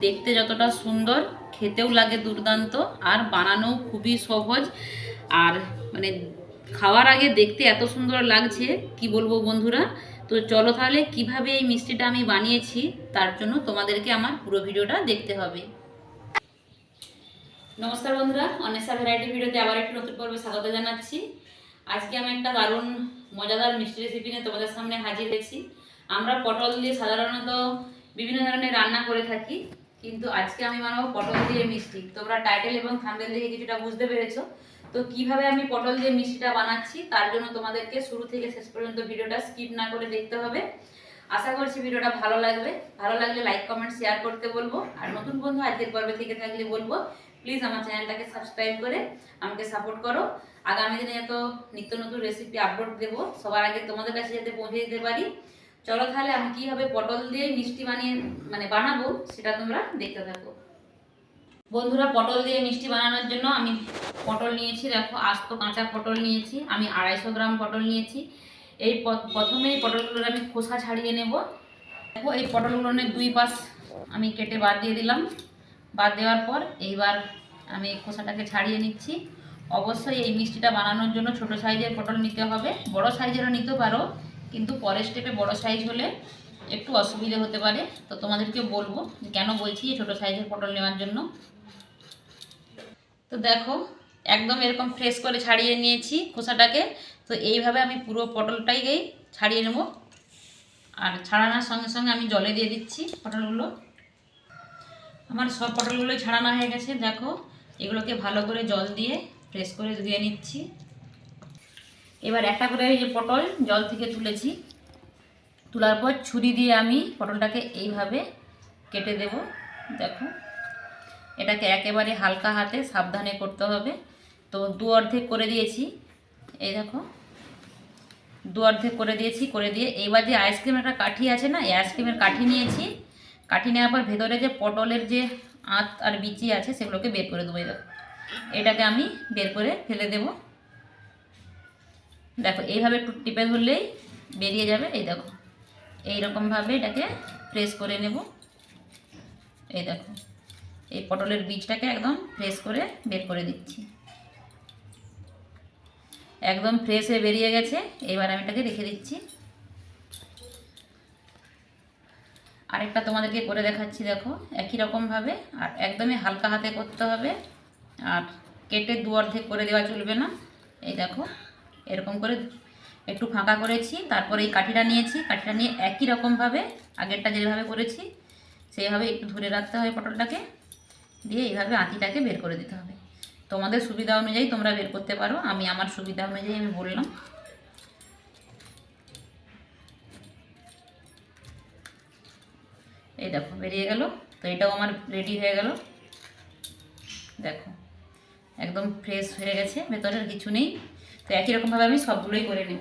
দেখতে যতটা সুন্দর, খেতেও লাগে দুর্দান্ত, আর বানানো খুবই সহজ। আর মানে খাওয়ার আগে দেখতে এত সুন্দর লাগছে কি বলবো বন্ধুরা। তো চলো তাহলে কিভাবে এই মিষ্টিটা আমি বানিয়েছি তার জন্য তোমাদেরকে আমার পুরো ভিডিওটা দেখতে হবে। নমস্কার বন্ধুরা, অন্বেষা ভ্যারাইটি ভিডিওতে আবার একটু নতুন পর্বে স্বাগত জানাচ্ছি। আজকে আমি একটা দারুণ মজাদার মিষ্টি রেসিপি নিয়ে তোমাদের সামনে হাজির হয়েছি। আমরা পটল দিয়ে সাধারণত বিভিন্ন ধরনের রান্না করে থাকি, কিন্তু আজকে আমি বানাবো পটল দিয়ে মিষ্টি। তোমরা টাইটেল এবং থাম্বনেল দেখে কিছুটা বুঝতে পেরেছো। তো কিভাবে আমি পটল দিয়ে মিষ্টিটা বানাচ্ছি তার জন্য তোমাদেরকে শুরু থেকে শেষ পর্যন্ত ভিডিওটা স্কিপ না করে দেখতে হবে। আশা করছি ভিডিওটা ভালো লাগবে। ভালো লাগলে লাইক কমেন্ট শেয়ার করতে বলবো। আর নতুন বন্ধু আজকের পর্বে থেকে থাকলে বলবো প্লিজ আমার চ্যানেলটাকে সাবস্ক্রাইব করে আমাকে সাপোর্ট করো। আগামী দিনে এত নিত্য নতুন রেসিপি আপলোড দেবো, সবার আগে তোমাদের কাছে যাতে পৌঁছে দিতে পারি। চলো তাহলে আমি কিভাবে পটল দিয়ে মিষ্টি বানাবো সেটা তোমরা দেখতে থাকো। বন্ধুরা, পটল দিয়ে মিষ্টি বানানোর জন্য আমি পটল নিয়েছি। দেখো, আস্ত কাঁচা পটল নিয়েছি আমি, 250 গ্রাম পটল নিয়েছি। এই প্রথমে এই পটলগুলোর আমি খোসা ছাড়িয়ে নেব। দেখো, এই পটলগুলোর দুই পাশ আমি কেটে বাদ দিয়ে দিলাম। বাদ দেওয়ার পর এইবার আমি খোসাটাকে ছাড়িয়ে নিচ্ছি। অবশ্যই এই মিষ্টিটা বানানোর জন্য ছোট সাইজের পটল নিতে হবে। বড় সাইজেরও নিতে পারো, কিন্তু পরের স্টেপে বড় সাইজ হলে একটু অসুবিধা হতে পারে। তো তোমাদেরকে বলবো কেন বলছি ছোট সাইজের পটল নেওয়ার জন্য। তো দেখো, একদম এরকম ফ্রেশ করে ছাড়িয়ে নিয়েছি খোসাটাকে। তো এইভাবে আমি পুরো পটলটাই ছাড়িয়ে নেব। আর ছাড়ানোর সঙ্গে সঙ্গে আমি জলে দিয়ে দিচ্ছি পটলগুলো। আমার সব পটলগুলোই ছাড়ানো হয়ে গেছে। দেখো, এগুলোকে ভালো করে জল দিয়ে ফ্রেশ করে ধুয়ে নিচ্ছি। এবার একটা করে এই যে পটল জল থেকে তুলেছি, তোলার পর ছুরি দিয়ে আমি পটলটাকে এইভাবে কেটে দেব। দেখো, এটাকে একেবারে হালকা হাতে সাবধানে করতে হবে। তো দু অর্ধেক করে দিয়েছি। এই দেখো, দু অর্ধেক করে দিয়েছি। করে দিয়ে এইবার যে আইসক্রিমের একটা কাঠি আছে না, এই আইসক্রিমের কাঠি নিয়েছি। কাঠি নেওয়ার পর ভেতরে যে পটলের যে আঁত আর বিচি আছে সেগুলোকে বের করে দেবো। দেখো, এটাকে আমি বের করে ফেলে দেব। দেখো, এইভাবে একটু টিপে ধরলেই বেরিয়ে যাবে। এই দেখো, এইরকমভাবে এটাকে প্রেস করে নেব। এই দেখো, এই পটলের বীজটাকে একদম ফ্রেশ করে বের করে দিচ্ছি। একদম ফ্রেশ হয়ে বেরিয়ে গেছে। এবার আমি এটাকে রেখে দিচ্ছি। আরেকটা তোমাদেরকে করে দেখাচ্ছি। দেখো, একই রকমভাবে, আর একদমই হালকা হাতে করতে হবে। আর কেটে দু অর্ধেক করে দেওয়া চলবে না। এই দেখো, এরকম করে একটু ফাঁকা করেছি। তারপর এই কাঠিটা নিয়েছি। কাঠিটা নিয়ে একই রকমভাবে আগেরটা যেভাবে করেছি সেইভাবে একটু ধরে রাখতে হবে পটলটাকে, দিয়ে এইভাবে আঁতিটাকে বের করে দিতে হবে। তোমাদের সুবিধা অনুযায়ী তোমরা বের করতে পারো, আমি আমার সুবিধা অনুযায়ী আমি বললাম। এই দেখো, বেরিয়ে গেল। তো এটাও আমার রেডি হয়ে গেল। দেখো, একদম ফ্রেশ হয়ে গেছে, ভেতরের কিছু নেই। তো একই রকমভাবে আমি সবগুলোই করে নিই।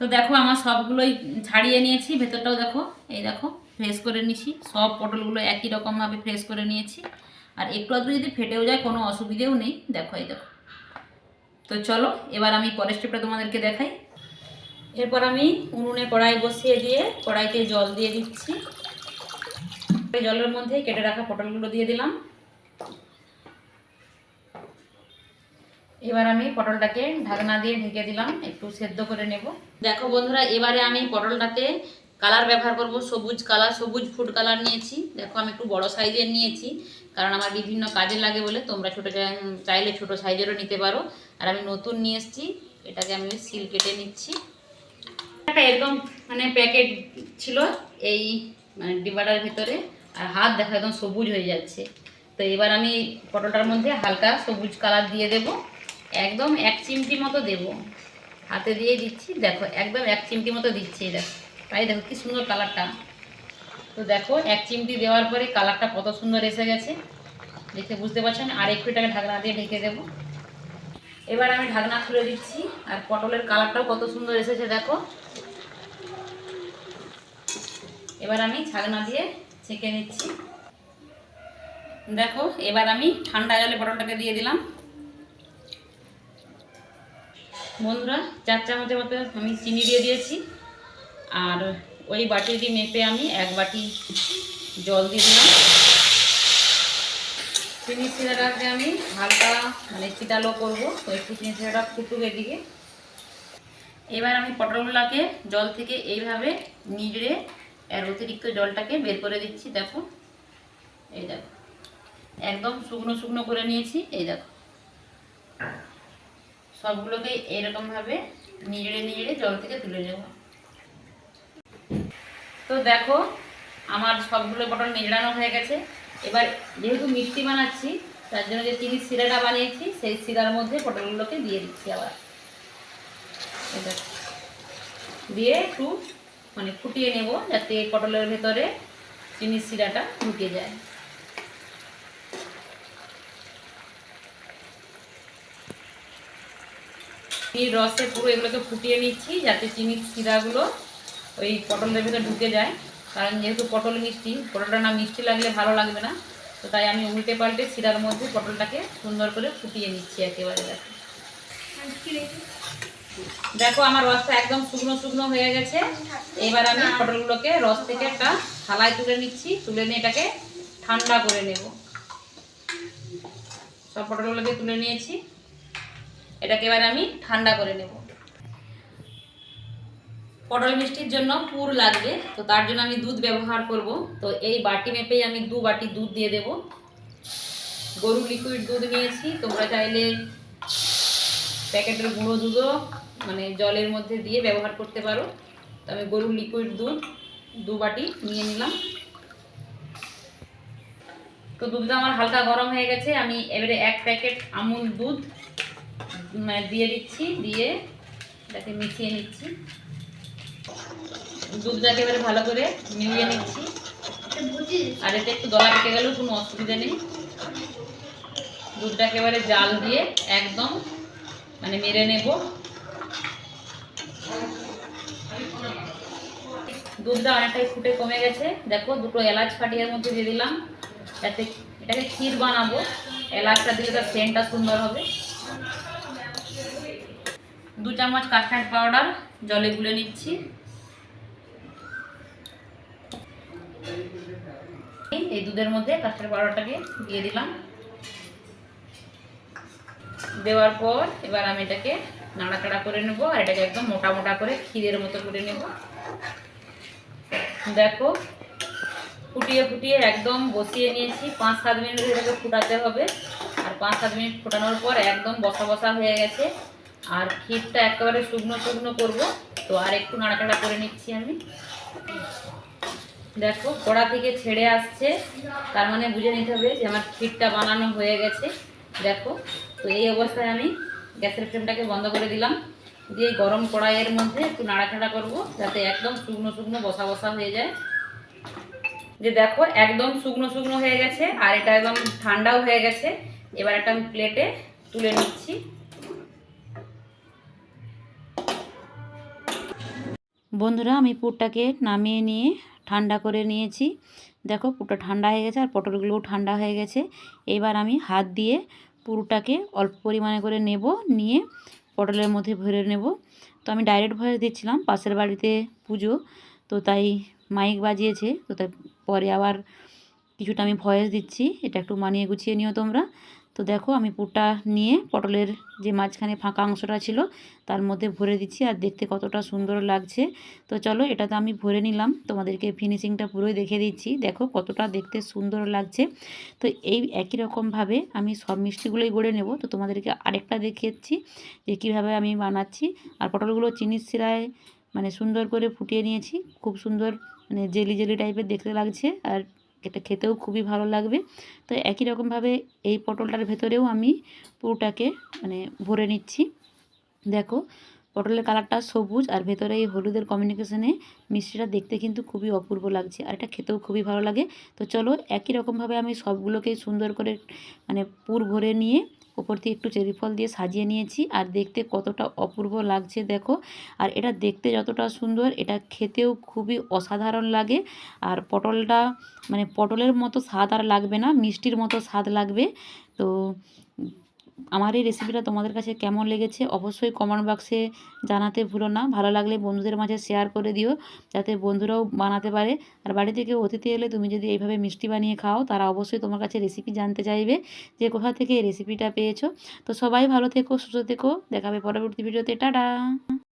তো দেখো, আমার সবগুলোই ছাড়িয়ে নিয়েছি। ভেতরটাও দেখো, এই দেখো ফ্রেশ করে নিয়েছি। সব পটলগুলো একই রকমভাবে ফ্রেশ করে নিয়েছি। আর একটু আধটু যদি ফেটেও যায় কোনো অসুবিধেও নেই। দেখো, এই দেখো। তো চলো এবার আমি পরের স্টেপটা তোমাদেরকে দেখাই। এরপর আমি উনুনে কড়াই বসিয়ে দিয়ে কড়াইতে জল দিয়ে দিচ্ছি। জলের মধ্যে কেটে রাখা পটলগুলো দিয়ে দিলাম। এবার আমি পটলটাকে ঢাকনা দিয়ে ঢেকে দিলাম, একটু সেদ্ধ করে নেব। দেখো বন্ধুরা, এবারে আমি পটলটাতে কালার ব্যবহার করব। সবুজ কালার, সবুজ ফুড কালার নিয়েছি। দেখো, আমি একটু বড় সাইজের নিয়েছি, কারণ আমার বিভিন্ন কাজে লাগে বলে। তোমরা ছোটো চাইলে ছোটো সাইজেরও নিতে পারো। আর আমি নতুন নিয়ে এসেছি, এটাকে আমি সিল কেটে নিচ্ছি। একটা এরকম প্যাকেট ছিল এই ডিবাটার ভিতরে, আর হাত দেখা একদম সবুজ হয়ে যাচ্ছে। তো এবার আমি পটলটার মধ্যে হালকা সবুজ কালার দিয়ে দেব। একদম 1 চিমটি মতো দেব, হাতে দিয়ে দিচ্ছি। দেখো, একদম 1 চিমটি মতো দিচ্ছি। দেখো, তাই দেখো কি সুন্দর কালারটা। তো দেখো, 1 চিমটি দেওয়ার পরে কালারটা কত সুন্দর এসে গেছে, দেখে বুঝতে পারছেন। আর একটু এটাকে ঢাকনা দিয়ে ঢেকে দেবো। এবার আমি ঢাকনা খুলে দিচ্ছি। আর পটলের কালারটাও কত সুন্দর এসেছে দেখো। এবার আমি ছাকনা দিয়ে ছেঁকে নিচ্ছি। দেখো, এবার আমি ঠান্ডা জলে পটলটাকে দিয়ে দিলাম। বন্ধুরা, 4 চামচের মতো আমি চিনি দিয়ে দিয়েছি। আর ওই বাটিটি মেপে আমি 1 বাটি জল দিয়ে দিলাম। চিনি শিরাটাকে আমি হালকা মানে চিটালো করবো, তো একটু চিনি শিরাটা ফুটুক এদিকে। এবার আমি পটলগুলোকে জল থেকে এইভাবে নিগড়ে এর অতিরিক্ত জলটাকে বের করে দিচ্ছি। দেখো, এই দেখো একদম শুকনো শুকনো করে নিয়েছি। এই দেখো সবগুলোকে এরকমভাবে নিগড়ে নিগড়ে জল থেকে তুলে নেব। তো দেখো আমার সবগুলো পটল নিগড়ানো হয়ে গেছে। এবার যেহেতু মিষ্টি বানাচ্ছি তার জন্য যে চিনির শিরাটা বানিয়েছি সেই শিরার মধ্যে পটলগুলোকে দিয়ে দিচ্ছি। আবার এটা দিয়ে একটু মানে ফুটিয়ে নেব যাতে পটলের ভেতরে চিনির শিরাটা ঢুকে যায়। চিনির রসে পুরো এগুলোকে ফুটিয়ে নিচ্ছি যাতে চিনির শিরাগুলো ওই পটলের ভেতরে ঢুকে যায়। কারণ যেহেতু পটল মিষ্টি, পটলটা না মিষ্টি লাগলে ভালো লাগবে না, তো তাই আমি উল্টে পাল্টে শিরার মধ্যে পটলটাকে সুন্দর করে ফুটিয়ে নিচ্ছি একেবারে। দেখো আমার রসটা একদম শুকনো শুকনো হয়ে গেছে। এবার আমি পটলগুলোকে রস থেকে একটা থালায় তুলে নিচ্ছি, তুলে নিয়ে এটাকে ঠান্ডা করে নেব। সব পটলগুলোকে তুলে নিয়েছি, এটাকে এবার আমি ঠান্ডা করে নেব। পটল মিষ্টির জন্য পুর লাগবে, তো তার জন্য আমি দুধ ব্যবহার করব। তো এই বাটি মেপেই আমি 2 বাটি দুধ দিয়ে দেব। গরুর লিকুইড দুধ নিয়েছি, তোমরা চাইলে প্যাকেটের গুঁড়ো দুধও মানে জলের মধ্যে দিয়ে ব্যবহার করতে পারো। তো আমি গরুর লিকুইড দুধ 2 বাটি নিয়ে নিলাম। তো দুধটা আমার হালকা গরম হয়ে গেছে, আমি এবারে 1 প্যাকেট আমুল দুধ দিয়ে দিচ্ছি, দিয়ে এটাকে মিশিয়ে নিচ্ছি। দুধটাকে এবারে ভালো করে মিলিয়ে নিচ্ছি। আর এতে একটু দলা পেকে গেলেও কোনো অসুবিধা নেই। দুধটাকে এবারে জাল দিয়ে একদম মানে মেরে নেব। দুধটা অনেকটাই ফুটে কমে গেছে। দেখো 2টো এলাচ ফাটিয়ে এর মধ্যে দিয়ে দিলাম, যাতে এটাকে ক্ষীর বানাবো। এলাচটা দিলে তার সেন্টটা সুন্দর হবে। 2 চামচ কাস্টার্ড পাউডার জলে গুলে নিচ্ছি। এই দুধের মধ্যে কাস্টার্ড পাউডারটাকে দিয়ে দিলাম। দেওয়ার পর এবার আমি এটাকে নাড়াচাড়া করে নেব, আর এটাকে একদম মোটা মোটা করে ক্ষীরের মতো করে নেব। দেখো ফুটিয়ে ফুটিয়ে একদম বসিয়ে নিয়েছি। 5-7 মিনিট এটাকে ফুটাতে হবে। আর 5-7 মিনিট ফোটানোর পর একদম বসা বসা হয়ে গেছে। আর ক্ষীরটা একেবারে শুকনো শুকনো করব, তো আর একটু নাড়াচাড়া করে নিচ্ছি আমি। দেখো কড়া থেকে ছেড়ে আসছে, তার মানে বুঝে নিতে হবে যে আমার ক্ষীরটা বানানো হয়ে গেছে। দেখো, তো এই অবস্থায় আমি গ্যাসের ফ্লেমটাকে বন্ধ করে দিলাম, দিয়ে গরম কড়াইয়ের মধ্যে একটু নাড়াচাড়া করব যাতে একদম শুকনো শুকনো বসা বসা হয়ে যায়। যে দেখো একদম শুকনো শুকনো হয়ে গেছে, আর এটা একদম ঠান্ডাও হয়ে গেছে। এবার একটা আমি প্লেটে তুলে নিচ্ছি। বন্ধুরা আমি পুরটাকে নামিয়ে নিয়ে ঠান্ডা করে নিয়েছি। দেখো পুরটা ঠান্ডা হয়ে গেছে, আর পটলগুলোও ঠান্ডা হয়ে গেছে। এবার আমি হাত দিয়ে পুরটাকে অল্প পরিমাণে করে নেব, নিয়ে পটলের মধ্যে ভরে নেব। তো আমি ডাইরেক্ট ভয়েস দিচ্ছিলাম, পাশের বাড়িতে পুজো, তো তাই মাইক বাজিয়েছে, তো তাই পরে আবার কিছুটা আমি ভয়েস দিচ্ছি। এটা একটু মানিয়ে গুছিয়ে নিও তোমরা। তো দেখো আমি পুরটা নিয়ে পটলের যে মাঝখানে ফাঁকা অংশটা ছিল তার মধ্যে ভরে দিচ্ছি, আর দেখতে কতটা সুন্দর লাগছে। তো চলো এটা তো আমি ভরে নিলাম, তোমাদেরকে ফিনিশিংটা পুরোই দেখে দিচ্ছি। দেখো কতটা দেখতে সুন্দর লাগছে। তো এই একই রকমভাবে আমি সব মিষ্টিগুলোই গড়ে নেব। তো তোমাদেরকে আরেকটা দেখিয়েছি যে কীভাবে আমি বানাচ্ছি। আর পটলগুলো চিনির শিরায় মানে সুন্দর করে ফুটিয়ে নিয়েছি, খুব সুন্দর মানে জেলি জেলি টাইপের দেখতে লাগছে, আর এটা খেতেও খুবই ভালো লাগবে। তো একই রকমভাবে এই পটলটার ভেতরেও আমি পুরোটাকে মানে ভরে নিচ্ছি। দেখো পটলের কালারটা সবুজ, আর ভেতরে এই হলুদের কম্বিনেশনে মিষ্টিটা দেখতে কিন্তু খুবই অপূর্ব লাগছে, আর এটা খেতেও খুবই ভালো লাগে। তো চলো একই রকমভাবে আমি সবগুলোকেই সুন্দর করে মানে পুর ভরে নিয়ে ওপর দিয়ে একটু চেরি ফল দিয়ে সাজিয়ে নিয়েছি, আর দেখতে কতটা অপূর্ব লাগছে দেখো। আর এটা দেখতে যতটা সুন্দর, এটা খেতেও খুবই অসাধারণ লাগে। আর পটলটা মানে পটলের মতো স্বাদ আর লাগবে না, মিষ্টির মতো স্বাদ লাগবে। তো আমার এই রেসিপিটা তোমাদের কাছে কেমন লেগেছে অবশ্যই কমেন্ট বক্সে জানাতে ভুলো না। ভালো লাগলে বন্ধুদের মাঝে শেয়ার করে দিও, যাতে বন্ধুরাও বানাতে পারে। আর বাড়ি থেকে অতিথি এলে তুমি যদি এইভাবে মিষ্টি বানিয়ে খাও, তারা অবশ্যই তোমার কাছে রেসিপি জানতে চাইবে যে কোথা থেকে এই রেসিপিটা পেয়েছো। তো সবাই ভালো থেকো, সুস্থ থেকো, দেখা হবে পরবর্তী ভিডিওতে। টাটা।